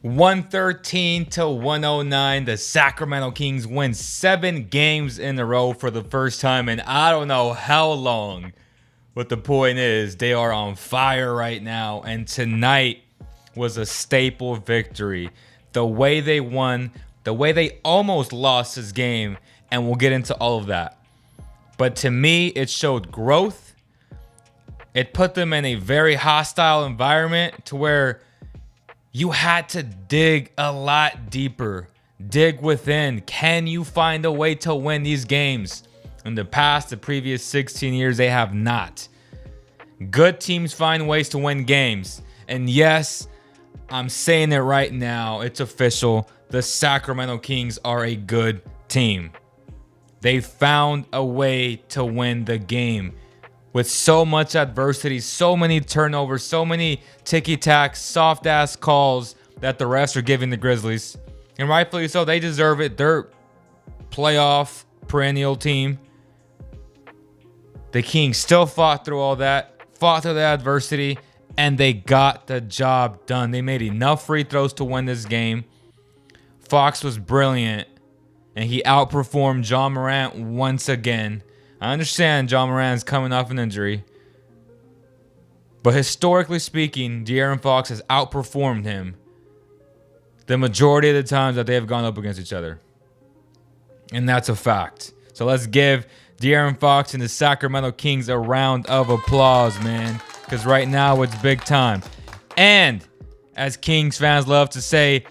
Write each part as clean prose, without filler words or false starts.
113-109. The Sacramento Kings win 7 games in a row for the first time in I don't know how long. But the point is, they are on fire right now. And tonight was a staple victory. The way they won, the way they almost lost this game, and we'll get into all of that. But to me, it showed growth. It put them in a very hostile environment to where you had to dig a lot deeper. Dig within. Can you find a way to win these games? In the past, the previous 16 years, they have not. Good teams find ways to win games. And yes, I'm saying it right now. It's official. The Sacramento Kings are a good team. They found a way to win the game. With so much adversity, so many turnovers, so many ticky-tack, soft-ass calls that the refs are giving the Grizzlies. And rightfully so, they deserve it. They're playoff perennial team. The Kings still fought through all that, fought through the adversity, and they got the job done. They made enough free throws to win this game. Fox was brilliant, and he outperformed Ja Morant once again. I understand Ja Morant is coming off an injury, but historically speaking, De'Aaron Fox has outperformed him the majority of the times that they have gone up against each other. And that's a fact. So let's give De'Aaron Fox and the Sacramento Kings a round of applause, man, because right now it's big time. And as Kings fans love to say,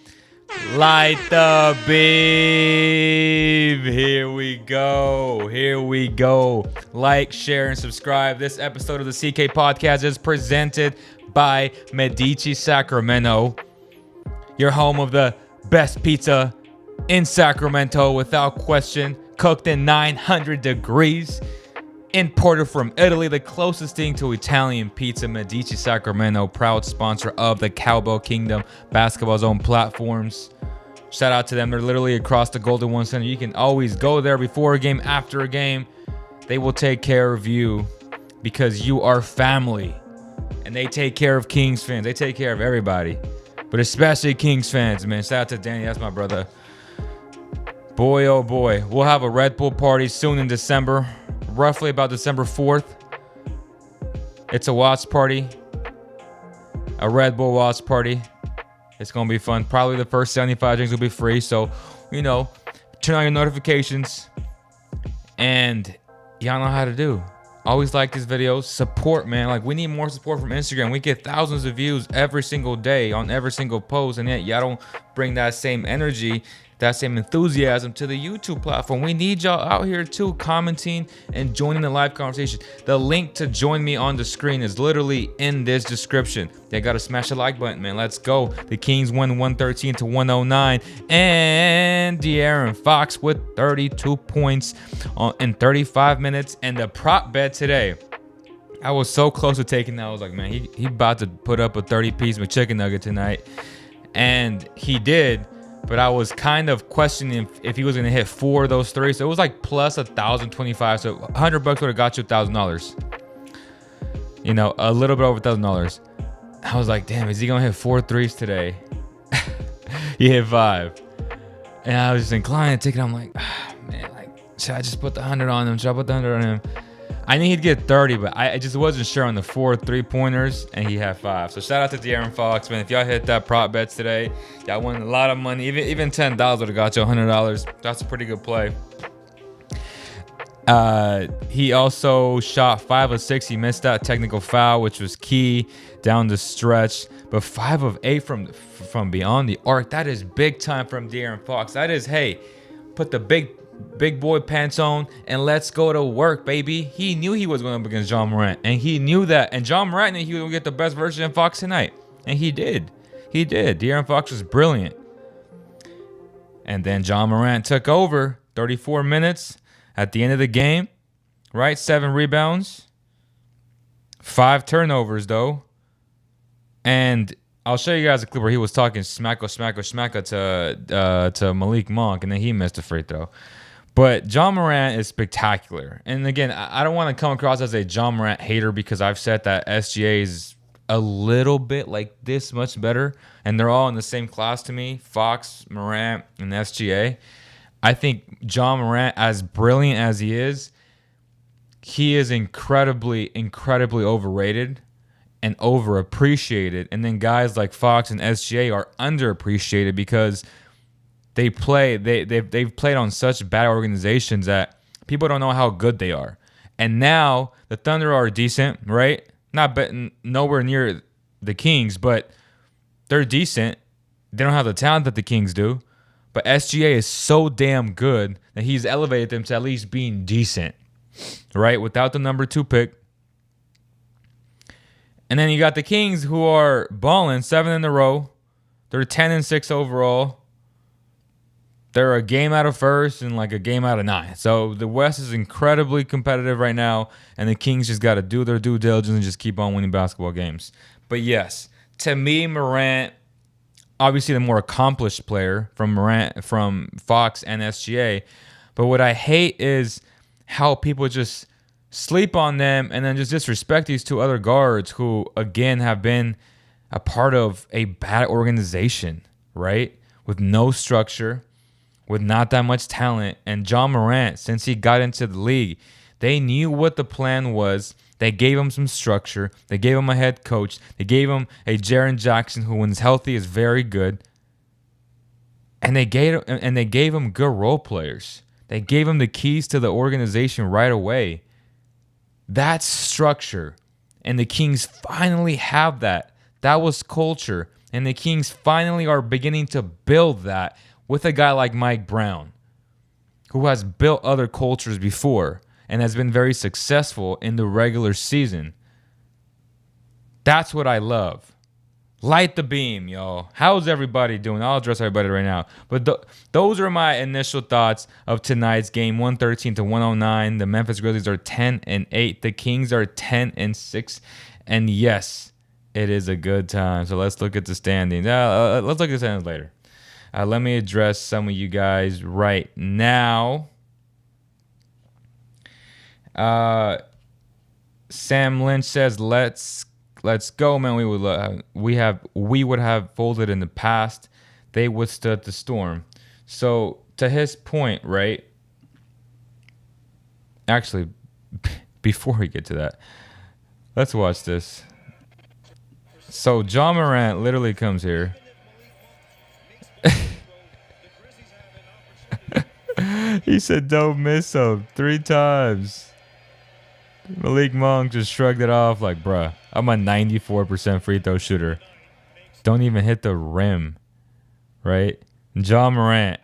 light the beam. Here we go. Here we go. Like, share, and subscribe. This episode of the CK Podcast is presented by Medici Sacramento, your home of the best pizza in Sacramento, without question. Cooked in 900 degrees. Imported from Italy, the closest thing to Italian pizza. Medici Sacramento, proud sponsor of the Cowbell Kingdom Basketball Zone platforms. Shout out to them. They're literally across the Golden One Center. You can always go there before a game, after a game. They will take care of you because you are family. And they take care of Kings fans. They take care of everybody. But especially Kings fans, man. Shout out to Danny. That's my brother. Boy, oh boy. We'll have a Red Bull party soon in December. Roughly about December 4th. It's a watch party. A Red Bull watch party. It's going to be fun. Probably the first 75 drinks will be free. So, turn on your notifications. And y'all know how to do. Always like these videos. Support, man. Like, we need more support from Instagram. We get thousands of views every single day on every single post. And yet y'all don't bring that same energy, that same enthusiasm to the YouTube platform. We need y'all out here too, commenting and joining the live conversation. The link to join me on the screen is literally in this description. They gotta smash the like button, man. Let's go. The Kings win 113-109, and De'Aaron Fox with 32 points in 35 minutes. And the prop bet today, I was so close to taking that. I was like, man, he about to put up a 30-piece McChicken nugget tonight, and he did. But I was kind of questioning if he was going to hit 4 of those 3. So it was like plus 1,025. So $100 would have got you $1,000. A little bit over $1,000. I was like, damn, is he going to hit 4 threes today? He hit 5. And I was just inclined to take it. I'm like, man, should I just put the 100 on him? Should I put the 100 on him? I knew he'd get 30, but I just wasn't sure on the 4 3-pointers, and he had 5. So shout out to De'Aaron Fox, man. If y'all hit that prop bets today, y'all won a lot of money. Even $10 would have got you $100. That's a pretty good play. He also shot 5 of 6. He missed that technical foul, which was key down the stretch. But 5 of 8 from beyond the arc. That is big time from De'Aaron Fox. That is, hey, put the big boy pants on and let's go to work, baby. He knew he was going up against Ja Morant, and he knew that. And Ja Morant knew he would get the best version of Fox tonight, and he did. De'Aaron Fox was brilliant. And then Ja Morant took over 34 minutes at the end of the game, right? 7 rebounds, 5 turnovers though. And I'll show you guys a clip where he was talking smacka to Malik Monk, and then he missed a free throw. But Ja Morant is spectacular. And again, I don't want to come across as a Ja Morant hater, because I've said that SGA is a little bit like this much better, and they're all in the same class to me, Fox, Morant, and SGA. I think Ja Morant, as brilliant as he is incredibly, incredibly overrated and overappreciated. And then guys like Fox and SGA are underappreciated because they've played on such bad organizations that people don't know how good they are. And now the Thunder are decent, right? Not betting nowhere near the Kings, but they're decent. They don't have the talent that the Kings do. But SGA is so damn good that he's elevated them to at least being decent, right? Without the number 2 pick. And then you got the Kings who are balling 7 in a row. They're 10-6 overall. They're a game out of first and like a game out of 9. So the West is incredibly competitive right now, and the Kings just got to do their due diligence and just keep on winning basketball games. But yes, to me, Morant, obviously the more accomplished player from Fox and SGA. But what I hate is how people just sleep on them and then just disrespect these 2 other guards who, again, have been a part of a bad organization, right? With no structure, with not that much talent. And Ja Morant, since he got into the league, they knew what the plan was. They gave him some structure. They gave him a head coach. They gave him a Jaren Jackson who, when he's healthy, is very good. And they gave him good role players. They gave him the keys to the organization right away. That's structure. And the Kings finally have that. That was culture. And the Kings finally are beginning to build that with a guy like Mike Brown, who has built other cultures before and has been very successful in the regular season. That's what I love. Light the beam, y'all. How's everybody doing? I'll address everybody right now. But those are my initial thoughts of tonight's game, 113-109. The Memphis Grizzlies are 10-8. The Kings are 10-6. And yes, it is a good time. So let's look at the standings. Let's look at the standings later. Let me address some of you guys right now. Sam Lynch says, "Let's go, man. We would have folded in the past. They withstood the storm." So to his point, right? Actually, before we get to that, let's watch this. So Ja Morant literally comes here. He said, "Don't miss him" 3 times. Malik Monk just shrugged it off like, bruh, I'm a 94% free throw shooter. Don't even hit the rim, right? Ja Morant.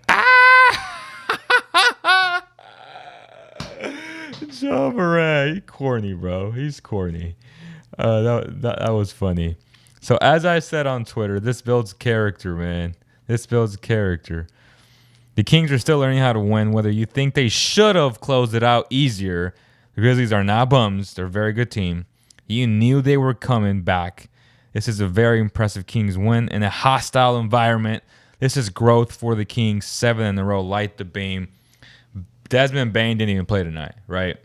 Ah! Ja Morant, he's corny, bro. He's corny. That was funny. So as I said on Twitter, this builds character, man. This builds character. The Kings are still learning how to win, whether you think they should have closed it out easier. The Grizzlies are not bums. They're a very good team. You knew they were coming back. This is a very impressive Kings win in a hostile environment. This is growth for the Kings. 7 in a row. Light the beam. Desmond Bane didn't even play tonight, right?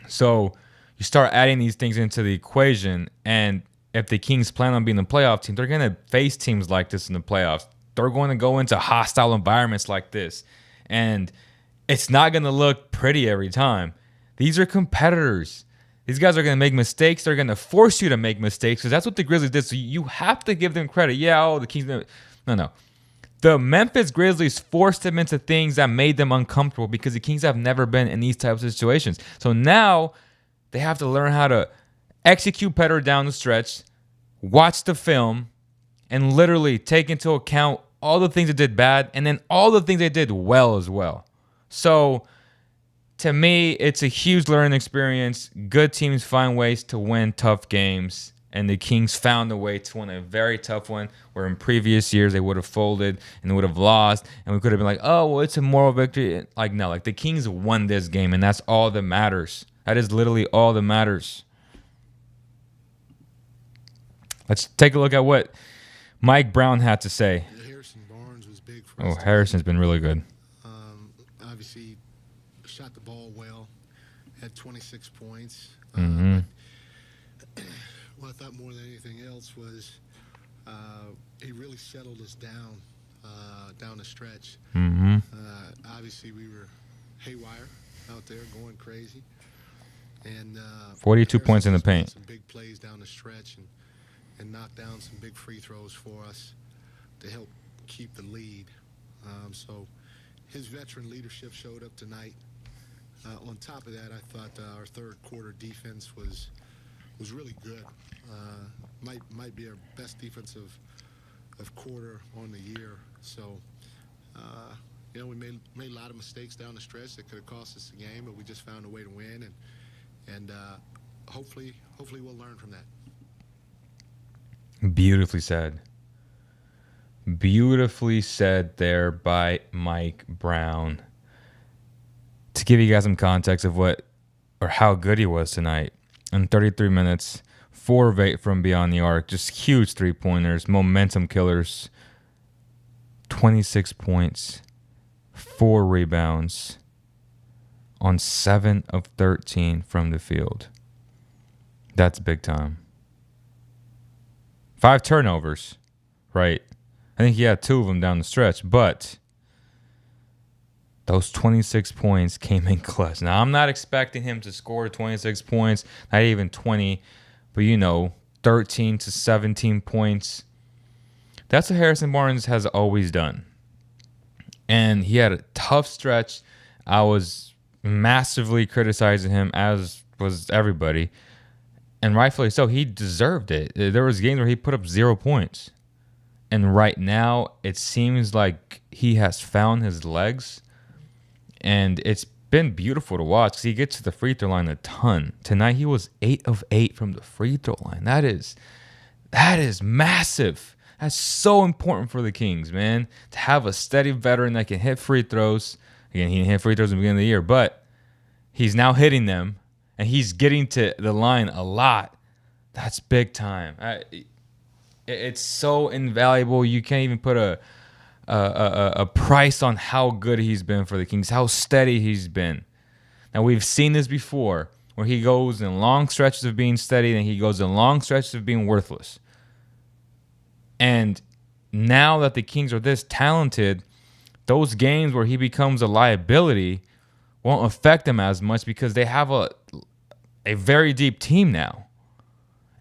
So you start adding these things into the equation, and if the Kings plan on being a playoff team, they're going to face teams like this in the playoffs. They're going to go into hostile environments like this, and it's not going to look pretty every time. These are competitors. These guys are going to make mistakes. They're going to force you to make mistakes because that's what the Grizzlies did. So you have to give them credit. Yeah, the Kings. No. The Memphis Grizzlies forced them into things that made them uncomfortable because the Kings have never been in these types of situations. So now they have to learn how to execute better down the stretch, watch the film, and literally take into account all the things they did bad and then all the things they did well as well. So to me, it's a huge learning experience. Good teams find ways to win tough games, and the Kings found a way to win a very tough one where in previous years they would have folded and they would have lost, and we could have been like, oh, well, it's a moral victory. Like, no, like the Kings won this game, and that's all that matters. That is literally all that matters. Let's take a look at what Mike Brown had to say. Harrison Barnes was big for us. Oh, Harrison's been really good. Obviously, shot the ball well, had 26 points. What I thought more than anything else was he really settled us down the stretch. Obviously, we were haywire out there, going crazy. And 42 points in the paint. Some big plays down the stretch and knocked down some big free throws for us to help keep the lead. So his veteran leadership showed up tonight. On top of that, I thought our third quarter defense was really good. Might be our best defensive quarter on the year. So we made a lot of mistakes down the stretch that could have cost us the game, but we just found a way to win, and hopefully we'll learn from that. Beautifully said. Beautifully said there by Mike Brown. To give you guys some context of how good he was tonight, in 33 minutes, 4 of 8 from beyond the arc, just huge three-pointers, momentum killers, 26 points, 4 rebounds on 7 of 13 from the field. That's big time. 5 turnovers, right? I think he had 2 of them down the stretch, but those 26 points came in clutch. Now, I'm not expecting him to score 26 points, not even 20, but 13 to 17 points. That's what Harrison Barnes has always done. And he had a tough stretch. I was massively criticizing him, as was everybody. And rightfully so. He deserved it. There was games where he put up 0 points. And right now, it seems like he has found his legs. And it's been beautiful to watch because he gets to the free throw line a ton. Tonight, he was 8 of 8 from the free throw line. That is massive. That's so important for the Kings, man, to have a steady veteran that can hit free throws. Again, he didn't hit free throws at the beginning of the year, but he's now hitting them, and he's getting to the line a lot. That's big time. It's so invaluable. You can't even put a price on how good he's been for the Kings, how steady he's been. Now, we've seen this before, where he goes in long stretches of being steady, and he goes in long stretches of being worthless. And now that the Kings are this talented, those games where he becomes a liability won't affect them as much because they have a very deep team now.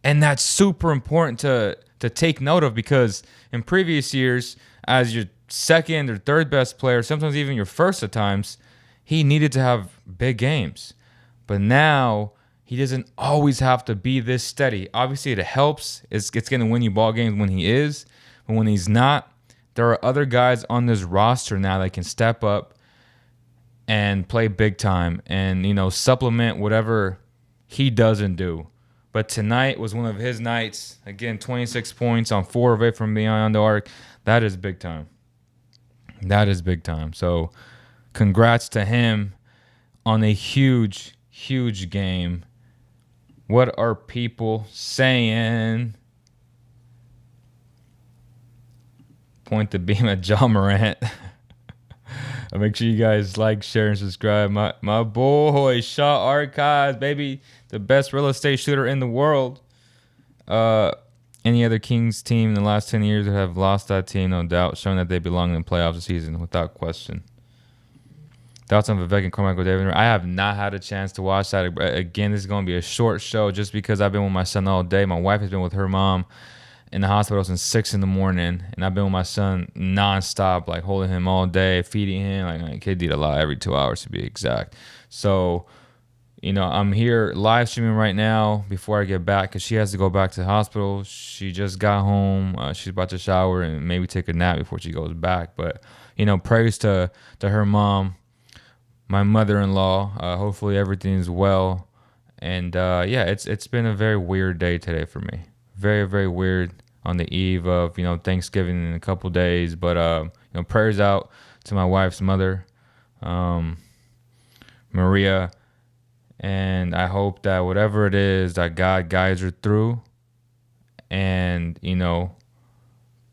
And that's super important to take note of, because in previous years, as your second or third best player, sometimes even your first at times, he needed to have big games. But now he doesn't always have to be this steady. Obviously, it helps. It's going to win you ball games when he is. But when he's not, there are other guys on this roster now that can step up and play big time and, supplement whatever he doesn't do. But tonight was one of his nights. Again, 26 points on 4 of 8 from beyond the arc. That is big time. That is big time. So congrats to him on a huge, huge game. What are people saying? Point the beam at Ja Morant. Make sure you guys like, share, and subscribe. My boy, Shot Archives, baby. The best real estate shooter in the world. Any other Kings team in the last 10 years that have lost that team, no doubt, showing that they belong in the playoffs this season, without question. Thoughts on Vivek and Cormac David? I have not had a chance to watch that. Again, this is going to be a short show just because I've been with my son all day. My wife has been with her mom in the hospital since 6 in the morning, and I've been with my son nonstop, like holding him all day, feeding him. Like, my kid eat a lot every 2 hours to be exact. So, I'm here live streaming right now before I get back because she has to go back to the hospital. She just got home. She's about to shower and maybe take a nap before she goes back. But, praise to her mom, my mother-in-law. Hopefully everything's well. And, it's been a very weird day today for me. Very, very weird on the eve of, Thanksgiving in a couple days. But, prayers out to my wife's mother, Maria. And I hope that whatever it is that God guides her through and,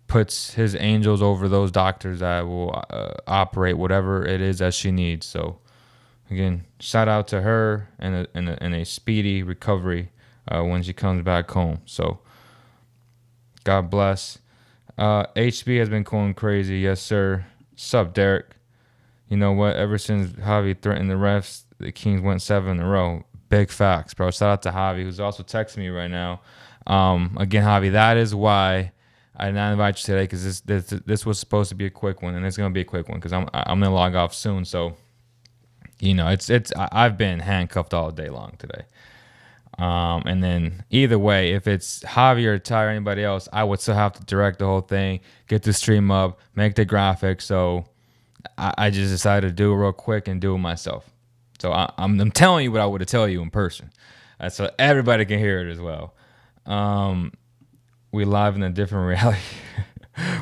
puts his angels over those doctors that will operate whatever it is that she needs. So Again, shout out to her and a speedy recovery when she comes back home. So, God bless. HB has been going crazy. Yes, sir. Sup, Derek? You know what? Ever since Javi threatened the refs, the Kings went 7 in a row. Big facts, bro. Shout out to Javi, who's also texting me right now. Again, Javi, that is why I did not invite you today, because this was supposed to be a quick one, and it's gonna be a quick one because I'm gonna log off soon. So, I've been handcuffed all day long today. And then either way, if it's Javi or Ty or anybody else, I would still have to direct the whole thing, get the stream up, make the graphics. So I just decided to do it real quick and do it myself. So I'm telling you what I would have tell you in person, so everybody can hear it as well. We live in a different reality.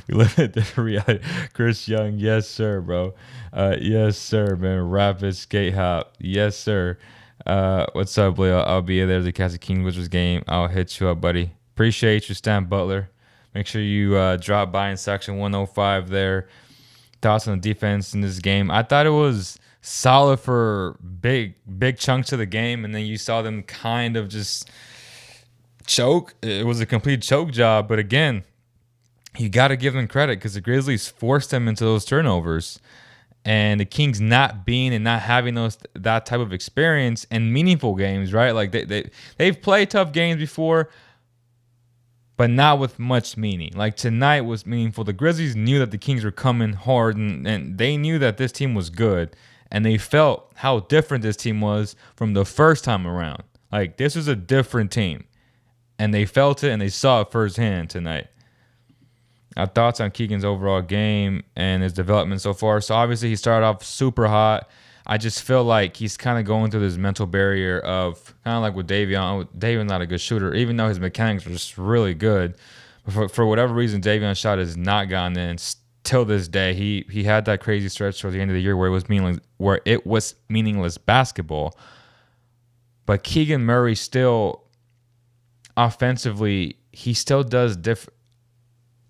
We live in a different reality. Chris Young, yes sir, bro. Yes sir, man. Rapid skate hop, yes sir. What's up, Leo? I'll be there to catch the King Wizards game. I'll hit you up, buddy. Appreciate you, Stan Butler. Make sure you drop by in section 105 there. Thoughts on the defense in this game? I thought it was solid for big chunks of the game, and then you saw them kind of just choke. It was a complete choke job, but again, you got to give them credit because the Grizzlies forced them into those turnovers. And the Kings not being and not having that type of experience in meaningful games, right? Like they've played tough games before, but not with much meaning. Like tonight was meaningful. The Grizzlies knew that the Kings were coming hard, and they knew that this team was good, and they felt how different this team was from the first time around. Like this was a different team, and they felt it and they saw it firsthand tonight. Our thoughts on Keegan's overall game and his development so far. So obviously he started off super hot. I just feel like he's kind of going through this mental barrier of kind of like with Davion. Davion's not a good shooter, even though his mechanics were just really good. But for whatever reason, Davion's shot has not gone in till this day. He had that crazy stretch towards the end of the year where it was meaningless basketball. But Keegan Murray still offensively, he still does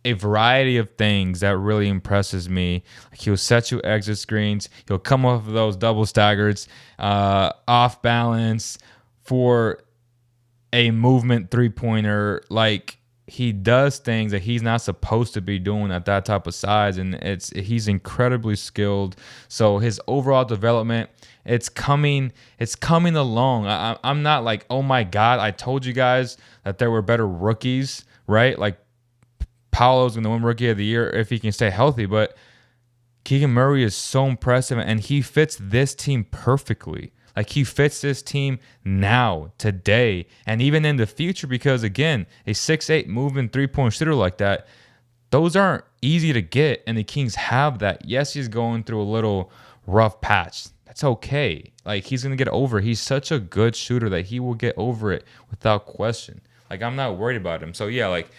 a variety of things that really impresses me. Like he'll set you exit screens. He'll come off of those double staggers, off balance for a movement three-pointer. Like he does things that he's not supposed to be doing at that type of size, and he's incredibly skilled. So his overall development, it's coming along. I'm not like, oh my God, I told you guys that there were better rookies, right? Like Paolo's going to win Rookie of the Year if he can stay healthy, but Keegan Murray is so impressive, and he fits this team perfectly. Like he fits this team now, today, and even in the future, because again, a 6'8" moving three-point shooter like that, those aren't easy to get, and the Kings have that. Yes, he's going through a little rough patch. That's okay. Like he's going to get over it. He's such a good shooter that he will get over it without question. Like I'm not worried about him. So yeah, like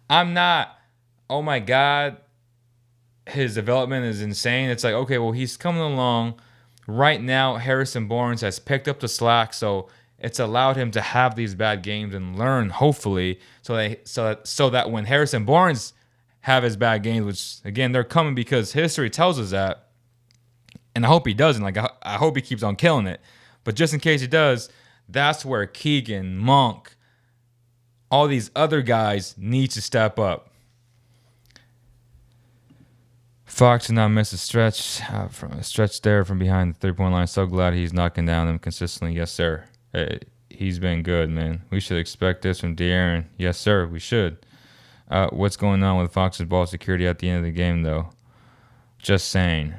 I'm not, oh my God, his development is insane. It's like, okay, well, he's coming along. Right now, Harrison Barnes has picked up the slack, so it's allowed him to have these bad games and learn, hopefully, so that when Harrison Barnes have his bad games, which, again, they're coming because history tells us that, and I hope he doesn't. Like, I hope he keeps on killing it. But just in case he does, that's where Keegan, Monk, all these other guys need to step up. Fox did not miss a stretch there from behind the three-point line. So glad he's knocking down them consistently. Yes, sir. He's been good, man. We should expect this from De'Aaron. Yes, sir, we should. What's going on with Fox's ball security at the end of the game, though? Just saying.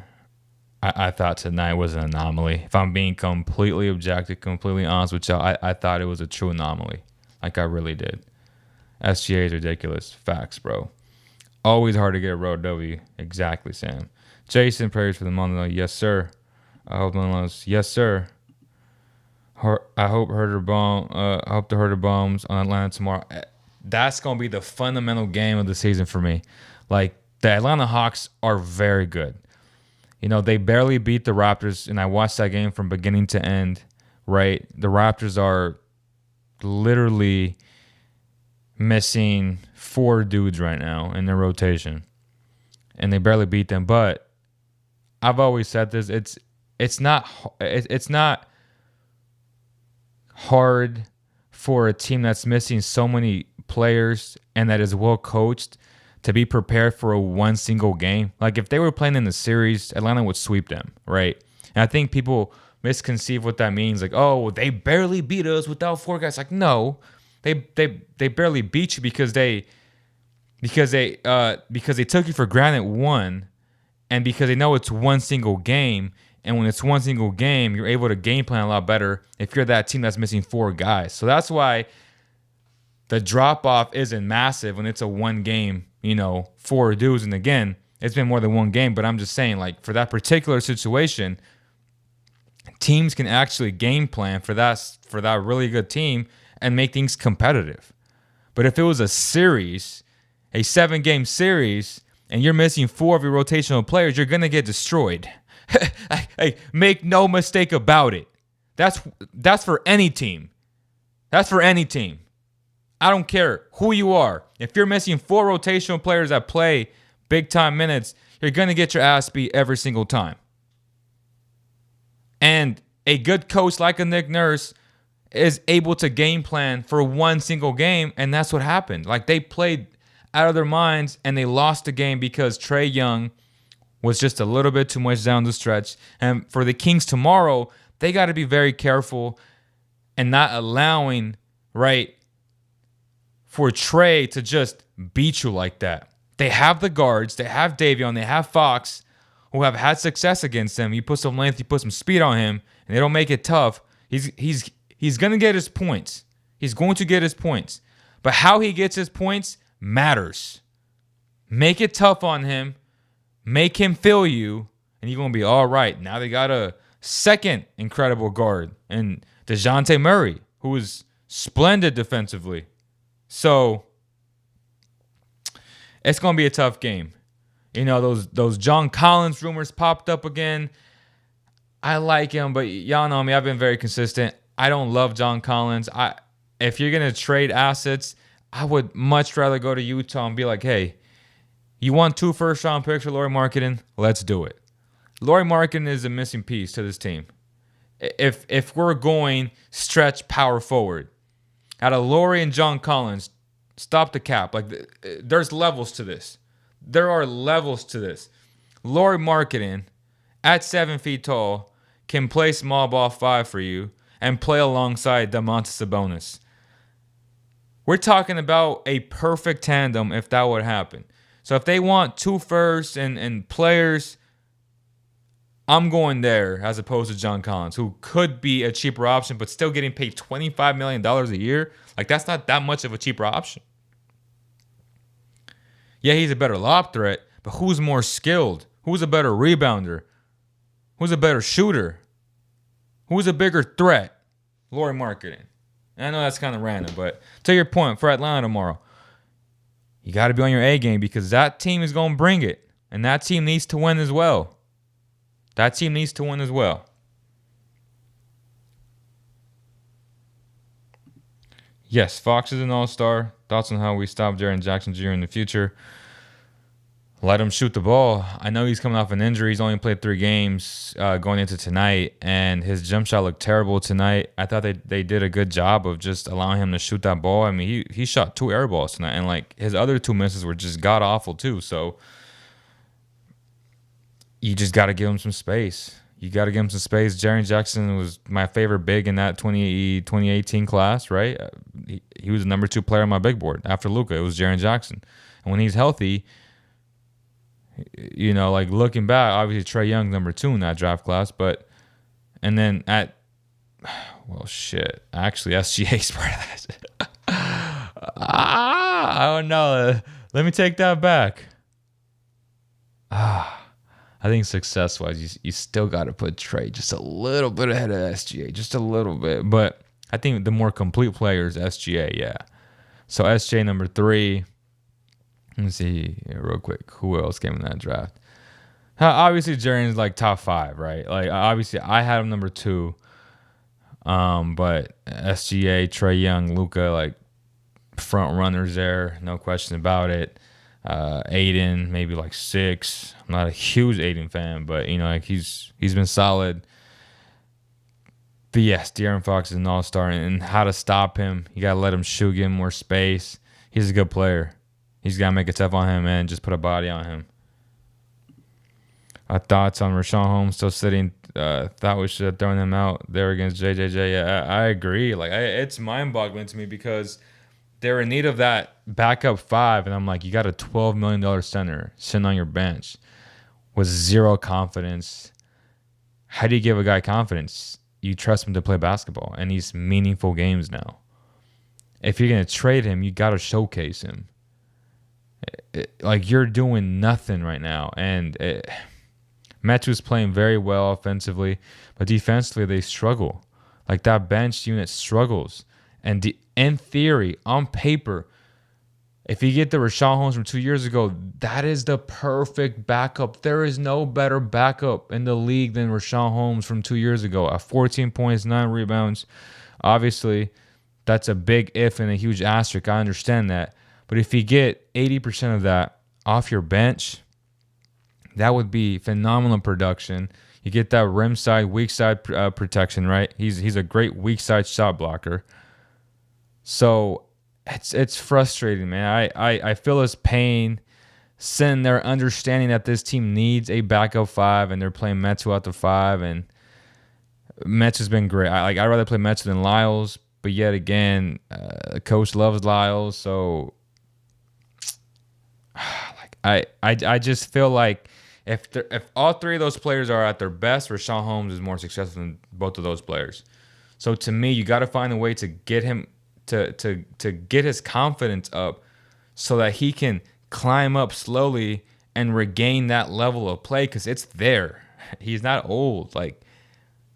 I thought tonight was an anomaly. If I'm being completely objective, completely honest with y'all, I thought it was a true anomaly. Like, I really did. SGA is ridiculous. Facts, bro. Always hard to get a road W. Exactly, Sam. Jason, prayers for the month. Yes, sir. I hope no loss. Yes, sir. I hope Herder bombs on Atlanta tomorrow. That's gonna be the fundamental game of the season for me. Like the Atlanta Hawks are very good. You know, they barely beat the Raptors, and I watched that game from beginning to end. Right, the Raptors are literally missing 4 dudes right now in their rotation, and they barely beat them. But I've always said this: it's it's not hard for a team that's missing so many players and that is well coached to be prepared for a one single game. Like if they were playing in the series, Atlanta would sweep them, right? And I think people misconceive what that means. Like, oh, they barely beat us without 4 guys. Like, no, they barely beat you because they took you for granted, one, and because they know it's one single game. And when it's one single game, you're able to game plan a lot better if you're that team that's missing 4 guys. So that's why the drop-off isn't massive when it's a one game, 4 dudes. And again, it's been more than one game, but I'm just saying, like, for that particular situation, teams can actually game plan for that really good team and make things competitive. But if it was a series, a 7-game series, and you're missing 4 of your rotational players, you're going to get destroyed. Hey, make no mistake about it. That's for any team. That's for any team. I don't care who you are. If you're missing 4 rotational players that play big time minutes, you're going to get your ass beat every single time. And a good coach like a Nick Nurse is able to game plan for one single game, and that's what happened. Like, they played out of their minds, and they lost the game because Trae Young was just a little bit too much down the stretch. And for the Kings tomorrow, they got to be very careful and not allowing, right, for Trae to just beat you like that. They have the guards. They have Davion. They have Fox, who have had success against them. You put some length, you put some speed on him, and they don't make it tough. He's going to get his points. He's going to get his points. But how he gets his points matters. Make it tough on him. Make him feel you, and you're going to be all right. Now they got a second incredible guard, and DeJounte Murray, who is splendid defensively. So it's going to be a tough game. Those John Collins rumors popped up again. I like him, but y'all know me. I've been very consistent. I don't love John Collins. If you're going to trade assets, I would much rather go to Utah and be like, hey, you want 2 first-round picks for Lauri Markkanen? Let's do it. Lauri Markkanen is a missing piece to this team. If we're going stretch power forward, out of Lauri and John Collins, stop the cap. Like, there's levels to this. There are levels to this. Lauri Markkanen, at 7 feet tall, can play small ball 5 for you and play alongside Domantas Sabonis. We're talking about a perfect tandem if that would happen. So if they want 2 firsts and players, I'm going there as opposed to John Collins, who could be a cheaper option, but still getting paid $25 million a year. Like, that's not that much of a cheaper option. Yeah, he's a better lob threat, but who's more skilled? Who's a better rebounder? Who's a better shooter? Who's a bigger threat? Lauri Markkanen. And I know that's kind of random, but to your point, for Atlanta tomorrow, you got to be on your A game because that team is going to bring it. And that team needs to win as well. That team needs to win as well. Yes, Fox is an all-star. Thoughts on how we stop Jaren Jackson Jr. in the future? Let him shoot the ball. I know he's coming off an injury. He's only played 3 games going into tonight, and his jump shot looked terrible tonight. I thought they did a good job of just allowing him to shoot that ball. I mean, he shot 2 air balls tonight, and like his other 2 misses were just god-awful too. So you just got to give him some space. Jaren Jackson was my favorite big in that 2018 class, right? He was the number 2 player on my big board after Luka. It was Jaren Jackson. And when he's healthy, like looking back, obviously Trae Young number 2 in that draft class, and then actually SGA's part of that. I don't know. Let me take that back. I think success-wise, you still got to put Trae just a little bit ahead of SGA, just a little bit. But I think the more complete player is SGA, yeah. So SGA number 3. Let me see real quick. Who else came in that draft? Obviously, Jaren's like top 5, right? Like, obviously, I had him number 2. But SGA, Trae Young, Luka, like front runners there, no question about it. Aiden, maybe like 6. I'm not a huge Aiden fan, but like he's been solid. But yes, De'Aaron Fox is an all-star, and how to stop him, you got to let him shoot, give him more space. He's a good player. He's got to make it tough on him and just put a body on him. Thoughts on Richaun Holmes still sitting? Thought we should have thrown him out there against JJJ. Yeah, I agree. Like, it's mind-boggling to me because they're in need of that backup 5, and I'm like, you got a $12 million center sitting on your bench with zero confidence. How do you give a guy confidence? You trust him to play basketball, and he's meaningful games now. If you're going to trade him, you got to showcase him. Like, you're doing nothing right now, and Metu's playing very well offensively, but defensively they struggle. Like, that bench unit struggles. And in theory, on paper, if you get the Richaun Holmes from 2 years ago, that is the perfect backup. There is no better backup in the league than Richaun Holmes from 2 years ago. At 14 points, 9 rebounds. Obviously, that's a big if and a huge asterisk. I understand that. But if you get 80% of that off your bench, that would be phenomenal production. You get that rim side, weak side protection, right? He's a great weak side shot blocker. So it's frustrating, man. I feel his pain sitting there understanding that this team needs a backup 5, and they're playing Metu out the 5, and Metu's been great. I'd rather play Metu than Lyles, but yet again, coach loves Lyles, so I just feel like if all 3 of those players are at their best, Richaun Holmes is more successful than both of those players. So to me, you got to find a way to get him to get his confidence up so that he can climb up slowly and regain that level of play, because it's there. He's not old. Like,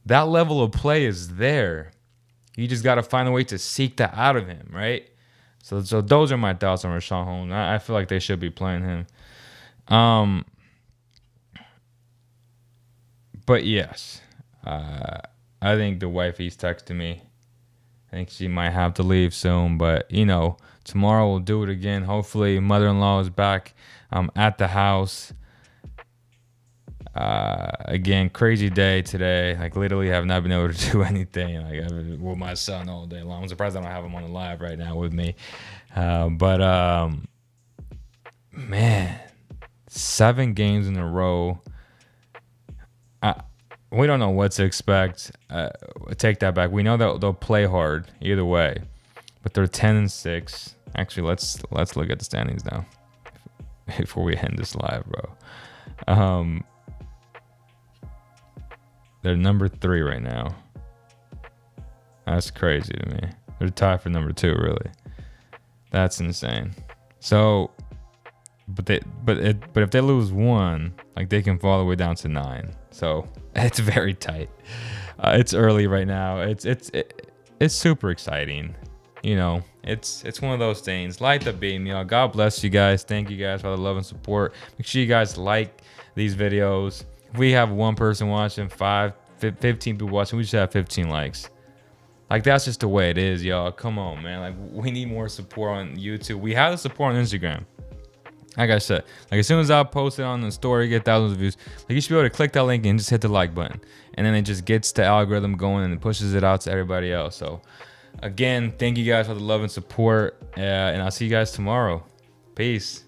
that level of play is there. You just got to find a way to seek that out of him, right? So those are my thoughts on Richaun Holmes. I feel like they should be playing him. But yes, I think the wifey's texting me. I think she might have to leave soon, but tomorrow we'll do it again. Hopefully, mother-in-law is back at the house. Again, crazy day today. Like, literally have not been able to do anything. Like, I've been with my son all day long. I'm surprised I don't have him on the live right now with me. Man, 7 games in a row. We don't know what to expect. Take that back. We know that they'll play hard either way, but they're 10-6. Actually, let's look at the standings now before we end this live, bro. They're number 3 right now. That's crazy to me. They're tied for number 2, really. That's insane. So, but if they lose 1, like, they can fall all the way down to 9. So it's very tight. It's early right now. It's super exciting. It's one of those things. Light the beam, God bless you guys. Thank you guys for the love and support. Make sure you guys like these videos. If we have 1 person watching, 15 people watching, we should have 15 likes. Like, that's just the way it is, y'all. Come on, man. Like, we need more support on YouTube. We have the support on Instagram. Like I said, like, as soon as I post it on the story, get thousands of views. Like, you should be able to click that link and just hit the like button, and then it just gets the algorithm going and it pushes it out to everybody else. So, again, thank you guys for the love and support, and I'll see you guys tomorrow. Peace.